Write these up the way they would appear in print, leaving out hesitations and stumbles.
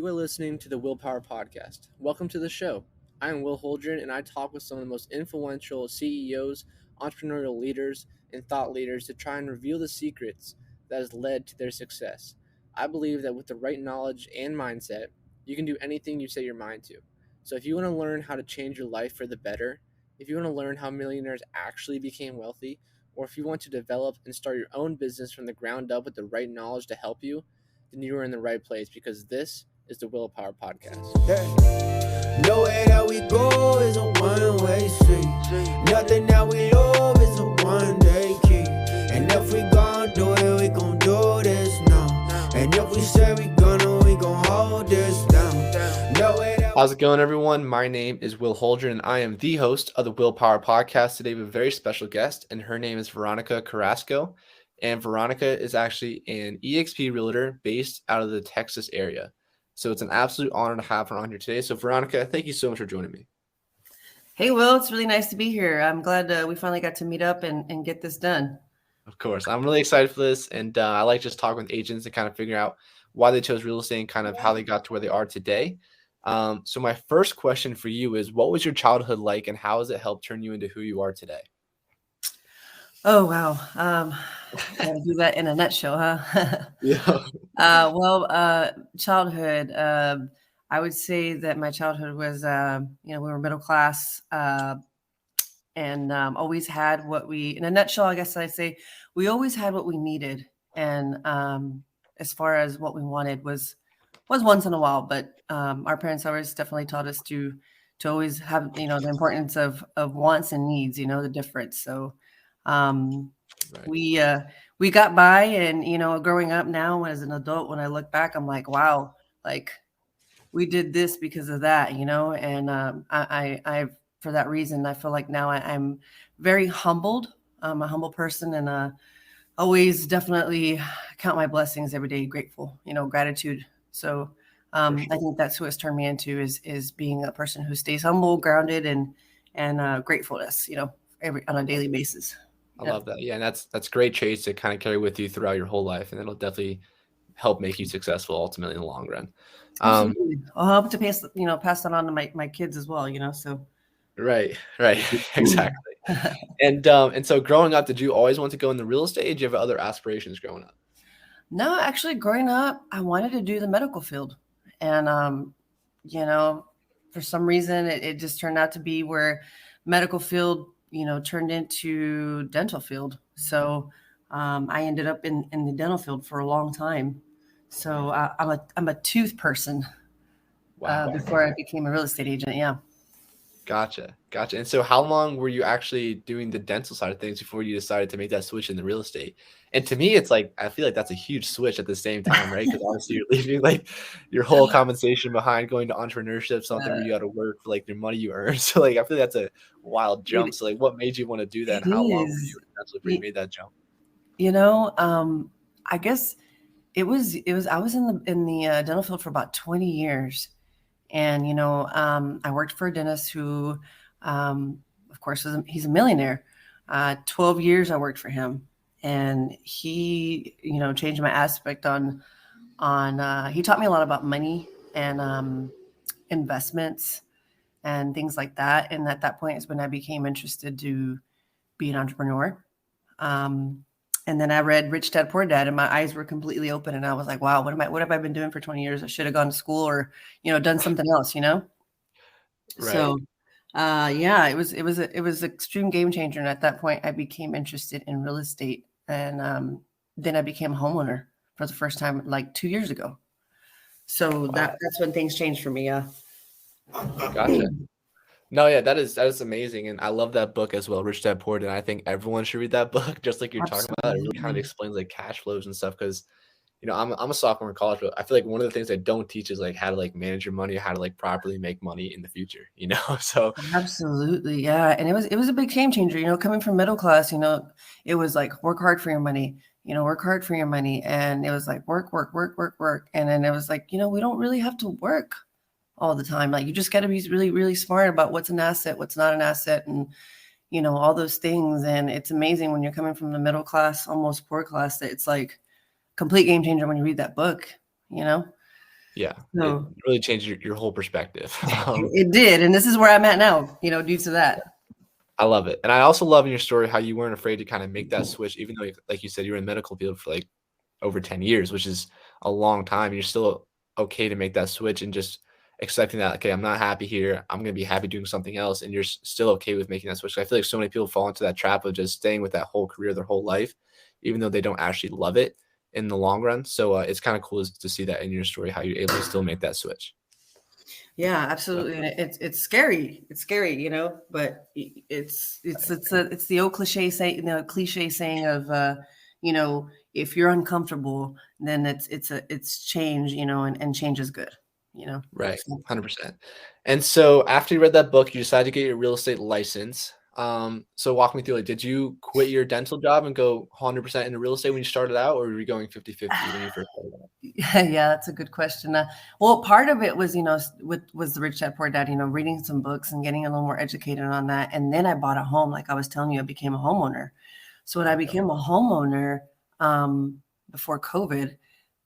You are listening to the Willpower Podcast. Welcome to the show. I am Will Holdren, and I talk with some of the most influential CEOs, entrepreneurial leaders, and thought leaders to try and reveal the secrets that has led to their success. I believe that with the right knowledge and mindset, you can do anything you set your mind to. So if you want to learn how to change your life for the better, if you want to learn how millionaires actually became wealthy, or if you want to develop and start your own business from the ground up with the right knowledge to help you, then you are in the right place because this is the Willpower Podcast. Yeah. Nowhere that we go is a one-way street. Nothing that we love is a one-day key. And if we gon' do it, we gon' do this now. And if we say we gon' hold this down. How's it going, everyone? My name is Will Holdren, and I am the host of the Willpower Podcast. Today we have a very special guest, and her name is Veronica Carrasco. And Veronica is actually an EXP realtor based out of the Texas area. So it's an absolute honor to have her on here today. So Veronica, thank you so much for joining me. Hey, Will, it's really nice to be here. I'm glad we finally got to meet up and get this done. Of course. I'm really excited for this. And I like just talking with agents to kind of figure out why they chose real estate and kind of how they got to where they are today. So my first question for you is, what was your childhood like and how has it helped turn you into who you are today? Oh, wow. Gotta do that in a nutshell, huh? Yeah. Childhood, I would say that my childhood was, we were middle class and always had what in a nutshell, I guess I'd say we always had what we needed. And as far as what we wanted was once in a while, but our parents always definitely taught us to always have, the importance of wants and needs, the difference. So right. We got by, and, growing up now as an adult, when I look back, I'm like, wow, like we did this because of that, and I for that reason, I feel like now I'm very humbled. I'm a humble person, and always definitely count my blessings every day, grateful, gratitude. So I think that's what it's turned me into is being a person who stays humble, grounded, and gratefulness, on a daily basis. I love that. Yeah, and that's great traits to kind of carry with you throughout your whole life, and it'll definitely help make you successful ultimately in the long run. Absolutely. I'll hope to pass that on to my kids as well. So. Right, exactly. And so growing up, did you always want to go in the real estate? Or did you have other aspirations growing up? No, actually, growing up, I wanted to do the medical field, and for some reason, it just turned out to be where medical field, turned into dental field. So I ended up in the dental field for a long time. So I'm a tooth person. Wow. Before I became a real estate agent. Yeah. Gotcha. And so how long were you actually doing the dental side of things before you decided to make that switch into real estate? And to me, it's like, I feel like that's a huge switch at the same time, right? Because obviously you're leaving like your whole compensation behind, going to entrepreneurship, something where you got to work for like the money you earn. So like, I feel like that's a wild jump. So like, what made you want to do that? And how long were you before you made that jump? I guess it was, I was in the dental field for about 20 years. And, I worked for a dentist who, of course, he's a millionaire. 12 years I worked for him, and he, changed my aspect on he taught me a lot about money and investments and things like that. And at that point is when I became interested to be an entrepreneur. And then I read Rich Dad Poor Dad, and my eyes were completely open. And I was like, wow, what have I been doing for 20 years? I should have gone to school or, done something else, Right. So, it was an extreme game changer. And at that point I became interested in real estate. And then I became a homeowner for the first time, like 2 years ago. So that's when things changed for me. Yeah. Gotcha. No, yeah, that is amazing. And I love that book as well, Rich Dad Poor Dad. I think everyone should read that book, just like you're talking about. It really kind of explains like cash flows and stuff. Because, I'm a sophomore in college, but I feel like one of the things they don't teach is like how to like manage your money, or how to like properly make money in the future, So absolutely. Yeah. And it was a big game changer, coming from middle class, it was like work hard for your money, work hard for your money. And it was like work. And then it was like, we don't really have to work all the time. Like you just got to be really, really smart about what's an asset, what's not an asset, and all those things. And it's amazing when you're coming from the middle class, almost poor class, that it's like complete game changer when you read that book. Yeah, it So really changed your whole perspective. it did. And this is where I'm at now, due to that. I love it. And I also love in your story how you weren't afraid to kind of make that switch, even though, like you said, you were in the medical field for like over 10 years, which is a long time. You're still okay to make that switch and just accepting that, okay, I'm not happy here. I'm going to be happy doing something else. And you're still okay with making that switch. I feel like so many people fall into that trap of just staying with that whole career their whole life, even though they don't actually love it in the long run. So it's kind of cool to see that in your story, how you're able to still make that switch. Yeah, absolutely. And it's scary. It's scary, but it's the old cliche saying of if you're uncomfortable, then it's change, and change is good, Right, So, 100%. And so after you read that book, you decided to get your real estate license. So walk me through, like, did you quit your dental job and go 100% into real estate when you started out, or were you going 50-50 when you first started out? yeah, that's a good question. Well, part of it was, was the Rich Dad Poor Dad, reading some books and getting a little more educated on that. And then I bought a home. Like I was telling you, I became a homeowner. So when I became a homeowner, before COVID,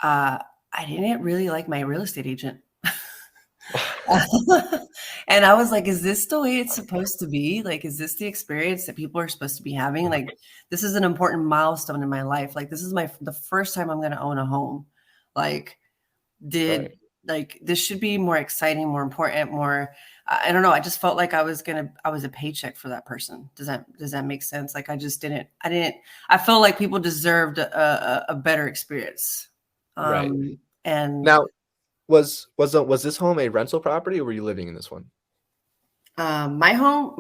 I didn't really like my real estate agent. And I was like, is this the way it's supposed to be? Like, is this the experience that people are supposed to be having? Like, this is an important milestone in my life. Like, this is the first time I'm going to own a home. Like, Right. this should be more exciting, more important, more, I don't know. I just felt like I was a paycheck for that person. Does that make sense? Like, I felt like people deserved a better experience. Right. And Now, was this home a rental property, or were you living in this one? my home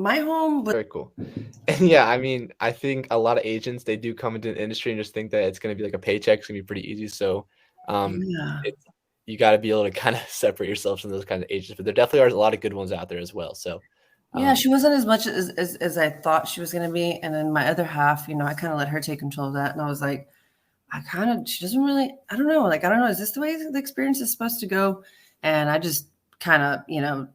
was, Very cool. And yeah, I mean, I think a lot of agents, they do come into the industry and just think that it's going to be like a paycheck. It's going to be pretty easy. So yeah. it's, you got to be able to kind of separate yourself from those kind of agents, but there definitely are a lot of good ones out there as well. So Yeah, she wasn't as much as I thought she was going to be. And then my other half, I kind of let her take control of that. And I was like, she doesn't really, I don't know. Like, I don't know. Is this the way the experience is supposed to go? And I just kind of,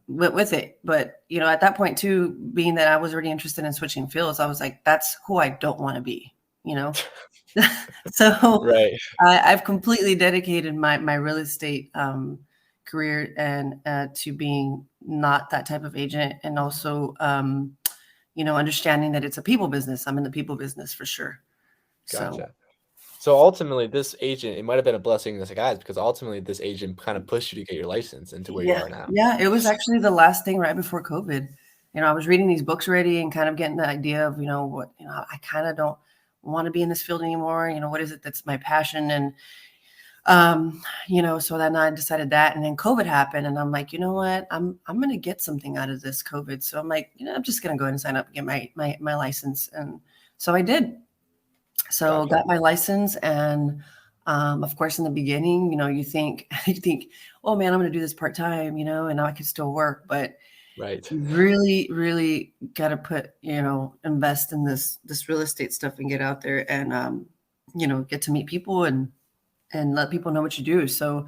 went with it. But, at that point too, being that I was already interested in switching fields, I was like, that's who I don't want to be, So right. I've completely dedicated my real estate career and to being not that type of agent, and also understanding that it's a people business. I'm in the people business for sure. So Gotcha. So ultimately, this agent, it might have been a blessing in disguise, because ultimately this agent kind of pushed you to get your license into where you yeah, are now. yeah, it was actually the last thing right before COVID. I was reading these books already and kind of getting the idea of what I kind of don't want to be in this field anymore. What is it that's my passion? And so then I decided that, and then COVID happened, and I'm like, you know what, I'm going to get something out of this COVID. So I'm like, I'm just going to go ahead and sign up and get my license. And so I did. So Gotcha. got my license. And, of course, in the beginning, you think, oh man, I'm going to do this part-time, and I could still work, but Right. you really, really got to put, invest in this real estate stuff and get out there and, get to meet people and let people know what you do. So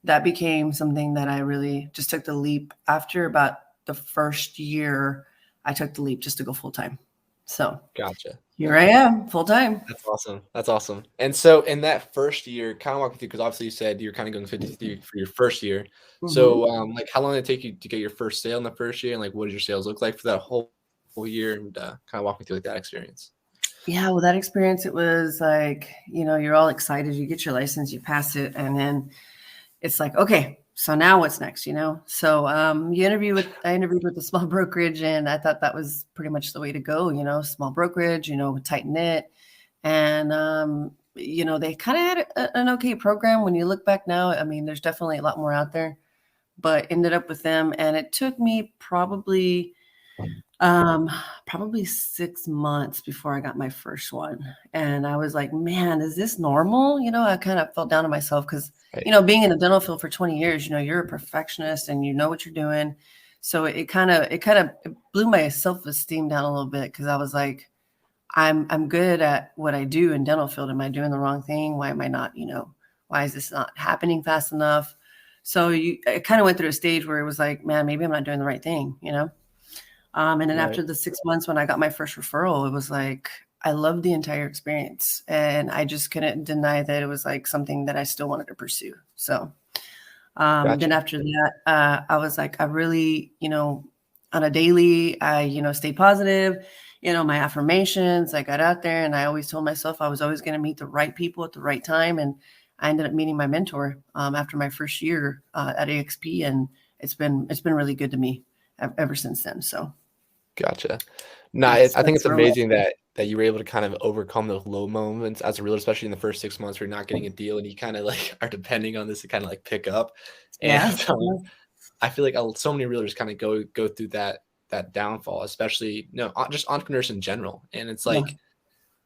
that became something that I really just took the leap. After about the first year, I took the leap just to go full time. So Gotcha. here I am, full time. That's awesome. That's awesome. And so in that first year, kind of walk me through, because obviously you said you're kind of going 50 for your first year. So Mhm. like, how long did it take you to get your first sale in the first year? And like, what did your sales look like for that whole year? And kind of walk me through like that experience. Yeah, well, that experience, it was like, you're all excited, you get your license, you pass it, and then it's like, okay, so now what's next, So I interviewed with a small brokerage, and I thought that was pretty much the way to go, small brokerage, tight knit. And they kind of had an okay program. When you look back now, I mean, there's definitely a lot more out there, but ended up with them, and it took me probably 6 months before I got my first one. And I was like, man, is this normal? I kind of felt down on myself because, Right. being in the dental field for 20 years, you're a perfectionist and you know what you're doing. So it kind of blew my self-esteem down a little bit, because I was like, I'm good at what I do in dental field. Am I doing the wrong thing? Why am I not, why is this not happening fast enough? So I kind of went through a stage where it was like, man, maybe I'm not doing the right thing, And then Right. after the 6 months, when I got my first referral, it was like, I loved the entire experience, and I just couldn't deny that it was like something that I still wanted to pursue. So Then Gotcha. after that, I was like, I really, on a daily, I, stay positive, my affirmations, I got out there and I always told myself I was always going to meet the right people at the right time. And I ended up meeting my mentor after my first year at AXP, and it's been really good to me ever since then. So Gotcha. No, I think that's it's where I'm at. amazing that you were able to kind of overcome those low moments as a realtor, especially in the first 6 months where you're not getting a deal and you kind of like are depending on this to kind of like pick up. And Yeah. I feel like so many realtors kind of go through that downfall, especially just entrepreneurs in general. And Yeah.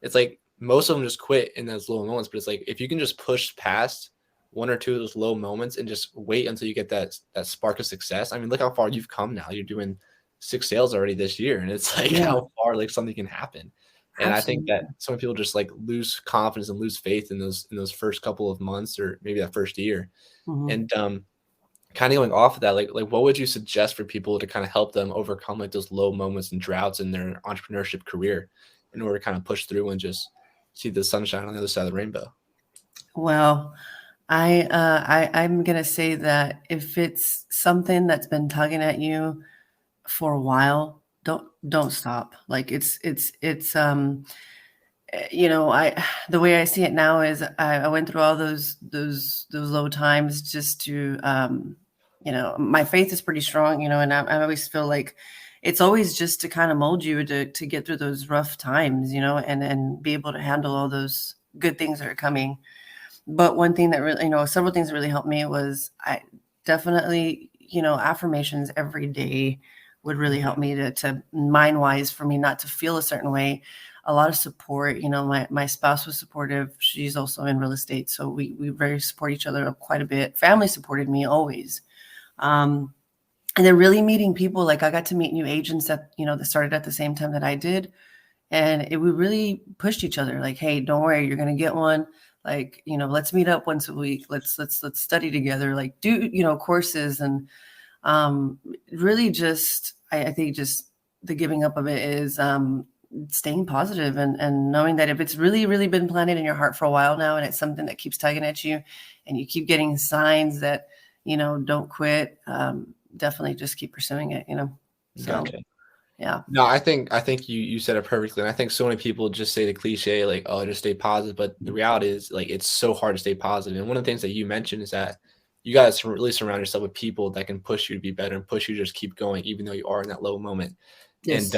it's like most of them just quit in those low moments. But it's like if you can just push past one or two of those low moments and just wait until you get that spark of success. I mean, look how far you've come now. You're doing 6 sales already this year, and it's like Yeah. how far like something can happen. And I think that Absolutely. so many people just like lose confidence and lose faith in those first couple of months or maybe that first year. Hmm. And kind of going off of that, like what would you suggest for people to kind of help them overcome like those low moments and droughts in their entrepreneurship career in order to kind of push through and just see the sunshine on the other side of the rainbow? Well, I'm gonna say that if it's something that's been tugging at you for a while, don't stop. Like I the way I see it now is I went through all those low times just to my faith is pretty strong, and I always feel like it's always just to kind of mold you to get through those rough times, and be able to handle all those good things that are coming. But one thing that really, several things that really helped me was I definitely, affirmations every day would really help me to mind wise for me not to feel a certain way. A lot of support, my spouse was supportive. She's also in real estate. So we very support each other quite a bit. Family supported me always. Um, and then really meeting people, like I got to meet new agents that started at the same time that I did. And we really pushed each other like, hey, don't worry, you're going to get one. Like, let's meet up once a week. Let's study together, like do, courses. And really just, I think just the giving up of it is staying positive and knowing that if it's really, really been planted in your heart for a while now, and it's something that keeps tugging at you and you keep getting signs that, don't quit, definitely just keep pursuing it. So, Gotcha. yeah. No, I think you said it perfectly. And I think so many people just say the cliche like, oh, just stay positive. But the reality is like it's so hard to stay positive. And one of the things that you mentioned is that you gotta really surround yourself with people that can push you to be better and push you to just keep going, even though you are in that low moment. And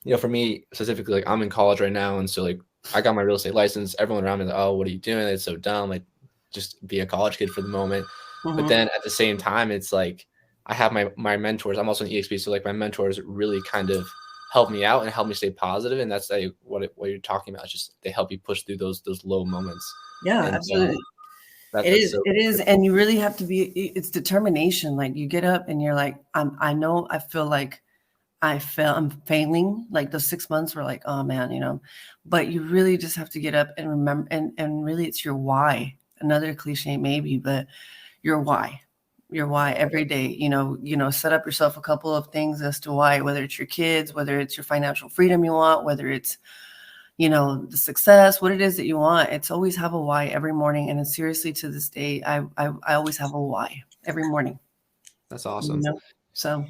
Yes. for me specifically, like I'm in college right now, and so like I got my real estate license. Everyone around me is like, oh, what are you doing? It's so dumb. Like just be a college kid for the moment. But Hmm. then at the same time, it's like I have my mentors. I'm also an EXP, so like my mentors really kind of help me out and help me stay positive. And that's like what you're talking about. It's just they help you push through those low moments. Yeah, And absolutely. that's so It is, and you really have to be. It's determination. Like you get up and you're like, I know. I feel like I'm failing. Like those 6 months were like, oh man, But you really just have to get up and remember, and really, it's your why. Another cliche, maybe, but your why. Your why every day. Set up yourself a couple of things as to why. Whether it's your kids, whether it's your financial freedom you want, whether it's the success, what it is that you want. It's always have a why every morning. And seriously, to this day, I always have a why every morning. that's You awesome. know, so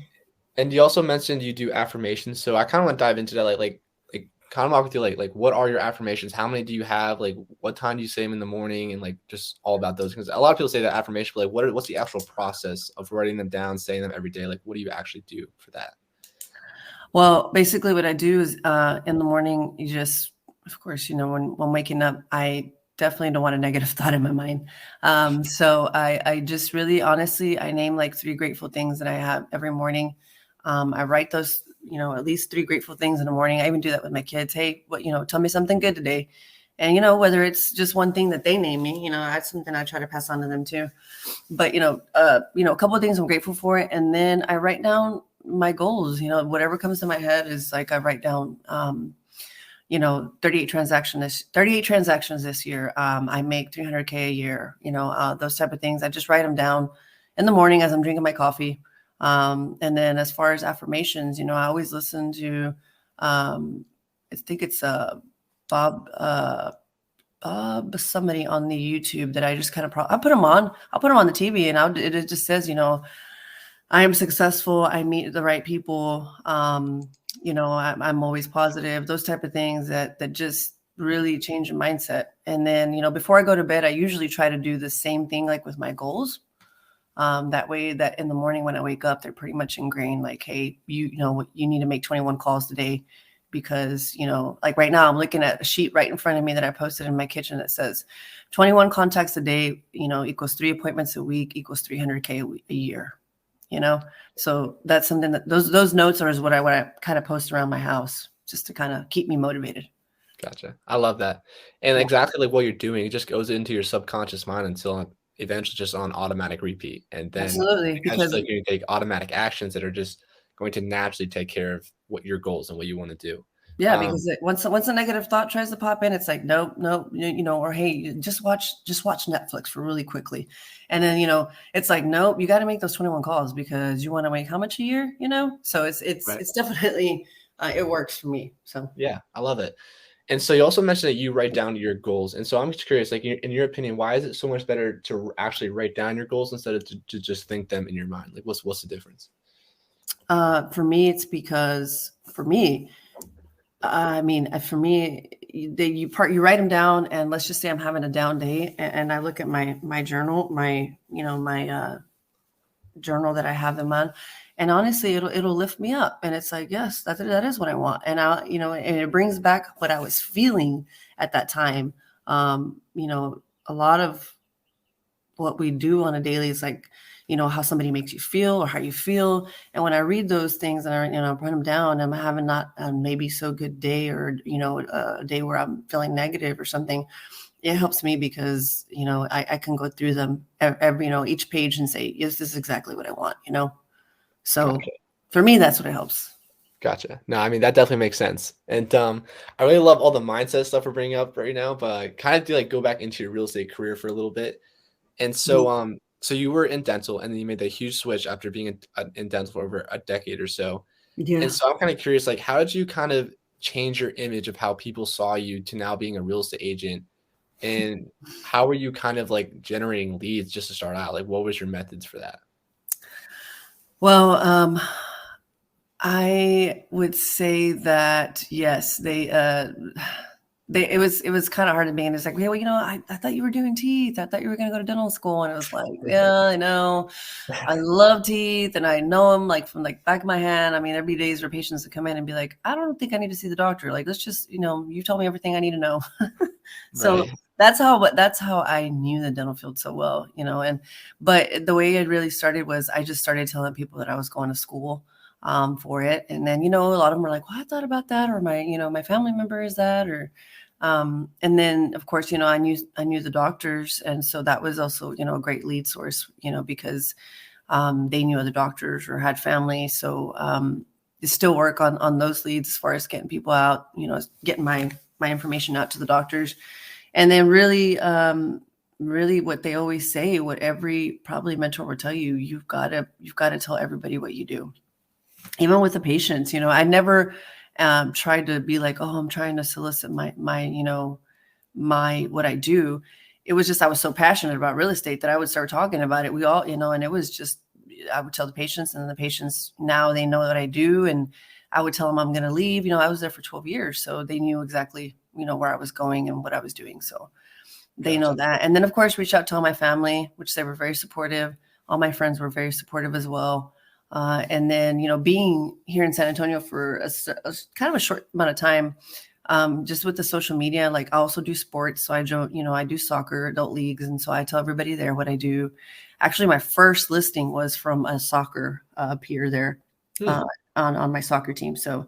And you also mentioned you do affirmations. So I kind of want to dive into that, like kind of walk with you, like what are your affirmations? How many do you have? Like what time do you say them in the morning? And like just all about those. Because a lot of people say that affirmation, but like what's the actual process of writing them down, saying them every day? Like what do you actually do for that? well, basically, what I do is in the morning, you just, of course, when waking up, I definitely don't want a negative thought in my mind. So I just really, honestly, I name like 3 grateful things that I have every morning. I write those, at least 3 grateful things in the morning. I even do that with my kids. Hey, tell me something good today. And whether it's just one thing that they name me, that's something I try to pass on to them too. But a couple of things I'm grateful for, and then I write down my goals. Whatever comes to my head is like I write down. 38 transactions this year. I make 300K a year. Those type of things. I just write them down in the morning as I'm drinking my coffee. And then as far as affirmations, I always listen to. I think it's Bob somebody on the YouTube that I just kind of I put them on. I'll put them on the TV, and it just says, I am successful. I meet the right people. I'm always positive. Those type of things that just really change your mindset. And then, before I go to bed, I usually try to do the same thing, like with my goals. That way that in the morning when I wake up, they're pretty much ingrained. Like, hey, you need to make 21 calls today because, like right now I'm looking at a sheet right in front of me that I posted in my kitchen that says 21 contacts a day, equals 3 appointments a week equals 300K a year. So that's something that those notes are what I kind of post around my house just to kind of keep me motivated. Gotcha. I love that. And Yeah. exactly like what you're doing, it just goes into your subconscious mind until eventually just on automatic repeat. And then Absolutely, because eventually you take automatic actions that are just going to naturally take care of what your goals and what you want to do. yeah, because once a negative thought tries to pop in, it's like, nope, or hey, just watch Netflix for really quickly. And then, it's like, nope, you got to make those 21 calls because you want to make how much a year, So it's Right. it's definitely it works for me. So Yeah, I love it. And so you also mentioned that you write down your goals. And so I'm just curious, like in your opinion, why is it so much better to actually write down your goals instead of to just think them in your mind? Like what's the difference? For me, it's because for me, you write them down, and let's just say I'm having a down day, and I look at my journal, my journal that I have them on, and honestly, it'll lift me up, and it's like, yes, that is what I want, and and it brings back what I was feeling at that time. A lot of what we do on a daily is like, how somebody makes you feel or how you feel. And when I read those things and I put them down, I'm having not a maybe so good day or, a day where I'm feeling negative or something. It helps me because, I can go through them every, each page and say, yes, this is exactly what I want, So Gotcha. for me, that's what it helps. Gotcha. No, I mean, that definitely makes sense. And I really love all the mindset stuff we're bringing up right now, but kind of to like go back into your real estate career for a little bit. And so, so you were in dental and then you made that huge switch after being in dental for over a decade or so. Yeah. And so I'm kind of curious, like, how did you kind of change your image of how people saw you to now being a real estate agent? And how were you kind of like generating leads just to start out? Like, what was your methods for that? Well, I would say that, yes, it was kind of hard to me. And it's like, well, I thought you were doing teeth. I thought you were going to go to dental school. And it was like, yeah, I know. I love teeth and I know them like from like back of my hand. I mean, there'd be days where patients would come in and be like, I don't think I need to see the doctor. Like, let's just, you told me everything I need to know. So Right. that's how I knew the dental field so well, but the way it really started was I just started telling people that I was going to school for it. And then, a lot of them were like, well, I thought about that. Or my family member is that, or, and then of course, I knew the doctors. And so that was also, a great lead source, because, they knew other doctors or had family. So, still work on those leads as far as getting people out, getting my information out to the doctors. And then really, really what they always say, what every probably mentor will tell you, you've got to tell everybody what you do. Even with the patients, I never tried to be like, oh, I'm trying to solicit my what I do. It was just, I was so passionate about real estate that I would start talking about it. We all, and it was just, I would tell the patients, and the patients, now they know what I do. And I would tell them I'm going to leave. I was there for 12 years. So they knew exactly, where I was going and what I was doing. So they know that. And then of course, reach out to all my family, which they were very supportive. All my friends were very supportive as well. And then, being here in San Antonio for a kind of a short amount of time, just with the social media, like I also do sports. So I do soccer, adult leagues. And so I tell everybody there what I do. Actually, my first listing was from a soccer peer there on my soccer team. So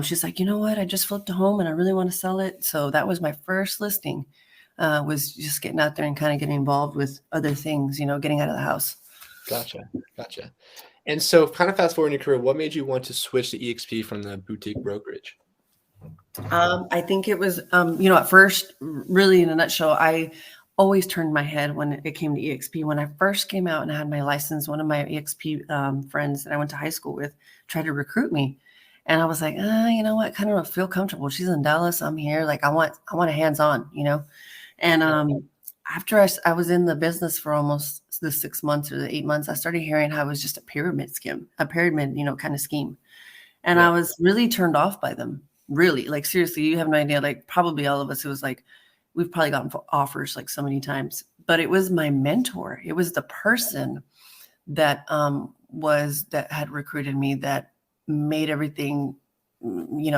she's like, you know what? I just flipped a home and I really want to sell it. So that was my first listing, was just getting out there and kind of getting involved with other things, getting out of the house. Gotcha. And so kind of fast forward in your career, what made you want to switch to EXP from the boutique brokerage? I think it was, at first, really in a nutshell, I always turned my head when it came to EXP. When I first came out and I had my license, one of my EXP friends that I went to high school with tried to recruit me. And I was like, you know what? I kind of don't feel comfortable. She's in Dallas. I'm here. Like I want a hands-on, And after I was in the business for almost the 6 months or the 8 months, I started hearing how it was just a pyramid scheme, a pyramid, kind of scheme. And I Yeah. was really turned off by them. Really, like seriously, you have no idea. Like probably all of us, it was like we've probably gotten offers like so many times. But it was my mentor. It was the person that that had recruited me that made everything,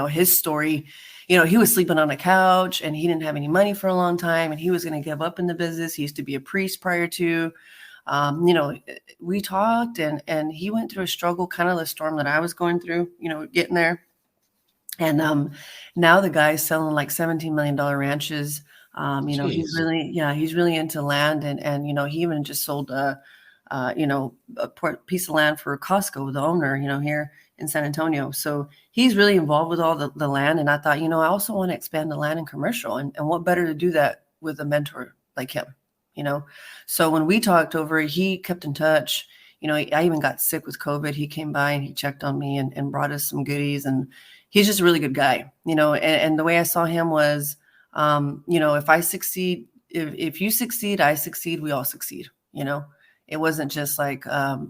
his story. He was sleeping on a couch and he didn't have any money for a long time and he was going to give up in the business. He used to be a priest prior to. We talked and he went through a struggle, kind of the storm that I was going through, getting there. And now the guy's selling like $17 million ranches. He's Jeez. he's really into land and he even just sold a piece of land for Costco, the owner, here in San Antonio. So he's really involved with all the land. And I thought, I also want to expand the land and commercial. And what better to do that with a mentor like him, So when we talked over, he kept in touch. I even got sick with COVID. He came by and he checked on me and brought us some goodies. And he's just a really good guy, and the way I saw him was, if I succeed, if you succeed, I succeed, we all succeed, It wasn't just like, not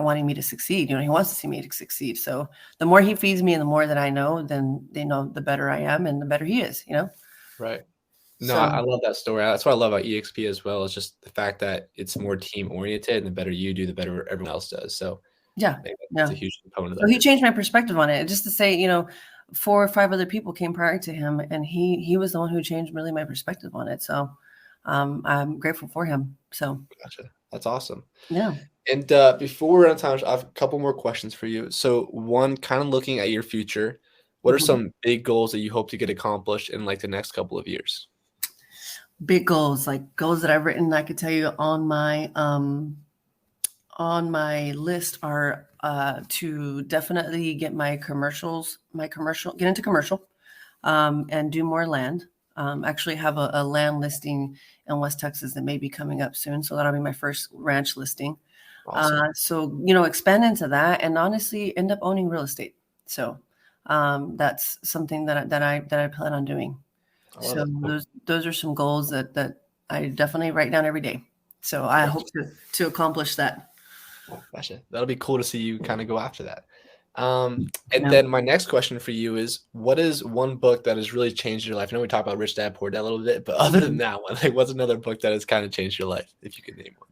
wanting me to succeed. He wants to see me to succeed. So the more he feeds me and the more that I know, then the better I am and the better he is, Right. No, So I love that story. That's what I love about EXP as well. It's just the fact that it's more team oriented, and the better you do, the better everyone else does. So yeah, I think yeah. that's a huge component So of he it. changed my perspective on it. Just to say, 4 or 5 other people came prior to him, and he was the one who changed really my perspective on it. So I'm grateful for him. So Gotcha. That's awesome. yeah. And before we're on time, I have a couple more questions for you. So one, kind of looking at your future, what are Mhm. some big goals that you hope to get accomplished in like the next couple of years? Big goals, like goals that I've written, I could tell you on my list are to definitely get get into commercial, and do more land. Actually have a land listing in West Texas that may be coming up soon. So that'll be my first ranch listing. Awesome. So, expand into that and honestly end up owning real estate. So that's something that I plan on doing. I love So it. those are some goals that I definitely write down every day. So I hope to accomplish that. Gotcha. That'll be cool to see you kind of go after that. And Yeah. then my next question for you is, what is one book that has really changed your life? I know we talked about Rich Dad Poor Dad a little bit, but other than that one, like what's another book that has kind of changed your life, if you could name one?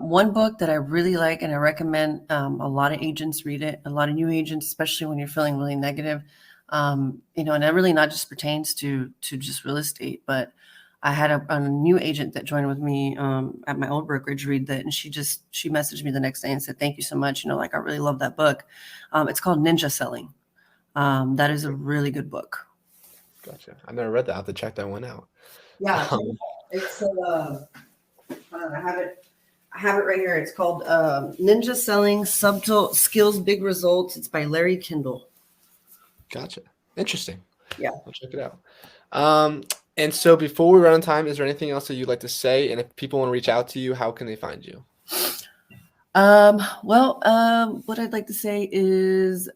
One book that I really like and I recommend, a lot of agents read it, a lot of new agents, especially when you're feeling really negative. And that really not just pertains to just real estate, but I had a new agent that joined with me at my old brokerage read that, and she messaged me the next day and said, "Thank you so much. Like I really love that book." It's called Ninja Selling. That is a really good book. Gotcha. I never read that. I have to check that one out. Yeah, Um, it's I have it right here. It's called Ninja Selling Subtle Skills, Big Results. It's by Larry Kindle. Gotcha. Interesting. Yeah. I'll check it out. And so before we run on time, is there anything else that you'd like to say? And if people want to reach out to you, how can they find you? What I'd like to say is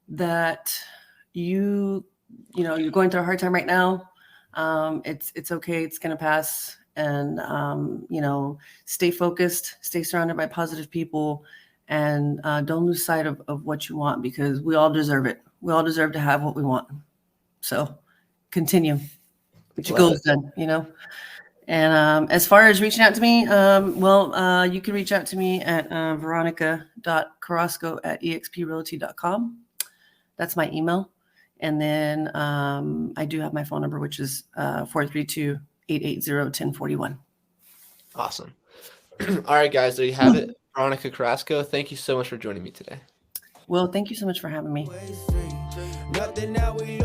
that you're going through a hard time right now. It's okay. It's going to pass. And, stay focused, stay surrounded by positive people, and don't lose sight of what you want, because we all deserve it. We all deserve to have what we want. So continue. Get your goals done, And as far as reaching out to me, you can reach out to me at veronica.carrasco@exprealty.com. That's my email. And then I do have my phone number, which is 432-880-1041. Awesome. All right, guys, there you have it. Veronica Carrasco, thank you so much for joining me today. Well, thank you so much for having me. Nothing that we